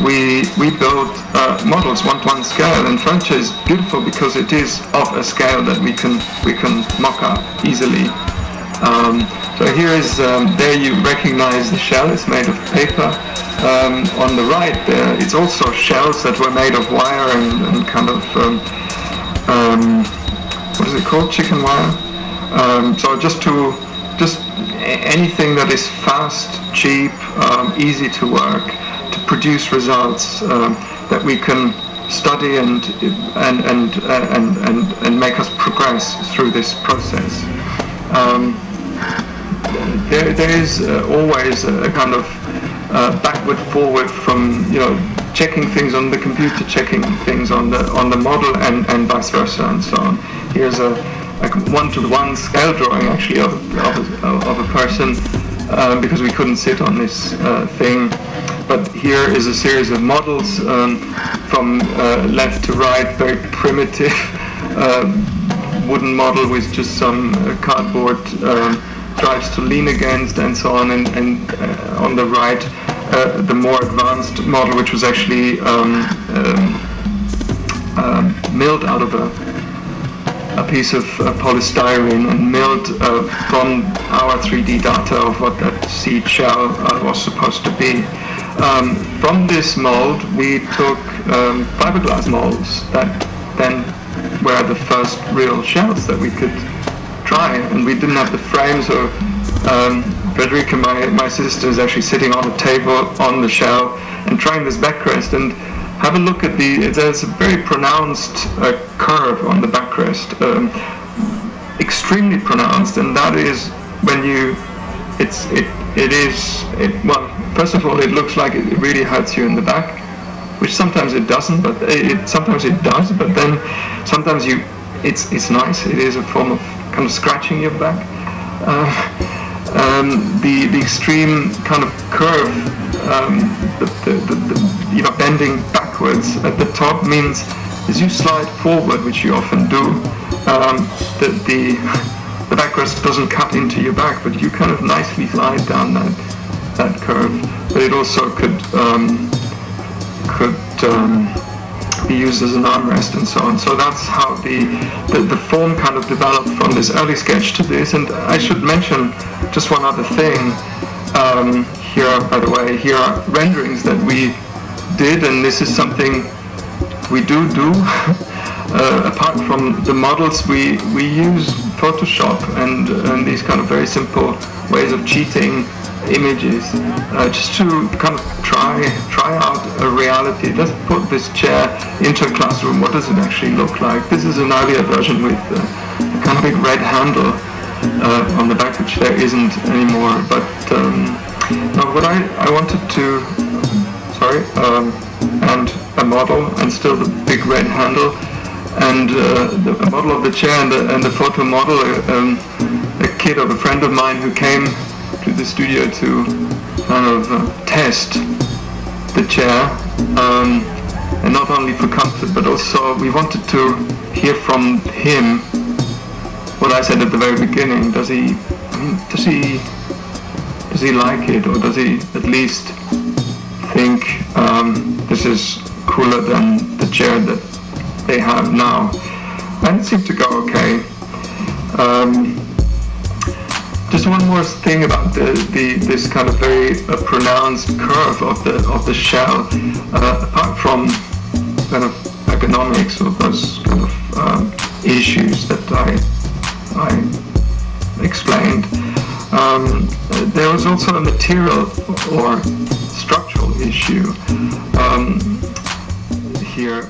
we build models one-to-one scale, and furniture is beautiful because it is of a scale that we can mock up easily. So here is there you recognize the shell. It's made of paper. On the right there, it's also shells that were made of wire and kind of what is it called? Chicken wire. So just anything that is fast, cheap, easy to work, to produce results that we can study and make us progress through this process. There is always a kind of backward forward from checking things on the computer, checking things on the model, and vice versa, and so on. Here's a one-to-one scale drawing actually of a person, because we couldn't sit on this thing. But here is a series of models from left to right, very primitive wooden model with just some cardboard drives to lean against and so on, and on the right the more advanced model, which was actually milled out of a piece of polystyrene and milled from our 3D data of what that seed shell was supposed to be. From this mold we took fiberglass molds that then were the first real shells that we could try, and we didn't have the frame, so Frederica, my sister, is actually sitting on a table on the shell and trying this backrest, and have a look at there's a very pronounced curve on the backrest, extremely pronounced, and that is when well, first of all, it looks like it really hurts you in the back, which sometimes it doesn't, but sometimes it does, but then sometimes it's nice. It is a form of kind of scratching your back. The extreme kind of curve, the bending backwards at the top means as you slide forward, which you often do, the backrest doesn't cut into your back, but you kind of nicely slide down that curve. But it also could be used as an armrest and so on. So that's how the form kind of developed from this early sketch to this. And I should mention just one other thing. Here, by the way, here are renderings that we did, and this is something we do. Apart from the models, we use Photoshop and these kind of very simple ways of cheating images, just to kind of try out a reality. Let's put this chair into a classroom. What does it actually look like? This is an earlier version with a kind of big red handle on the back, which there isn't anymore. But now what I wanted to, and a model, and still the big red handle, and a model of the chair, and the photo model, a kid of a friend of mine who came to the studio to kind of test the chair, and not only for comfort, but also we wanted to hear from him what I said at the very beginning. Does he like it, or does he at least think this is cooler than the chair that they have now? And it seemed to go okay. Just one more thing about this kind of very pronounced curve of the shell. Apart from kind of ergonomics or those kind of issues that I explained, there was also a material or structural issue here.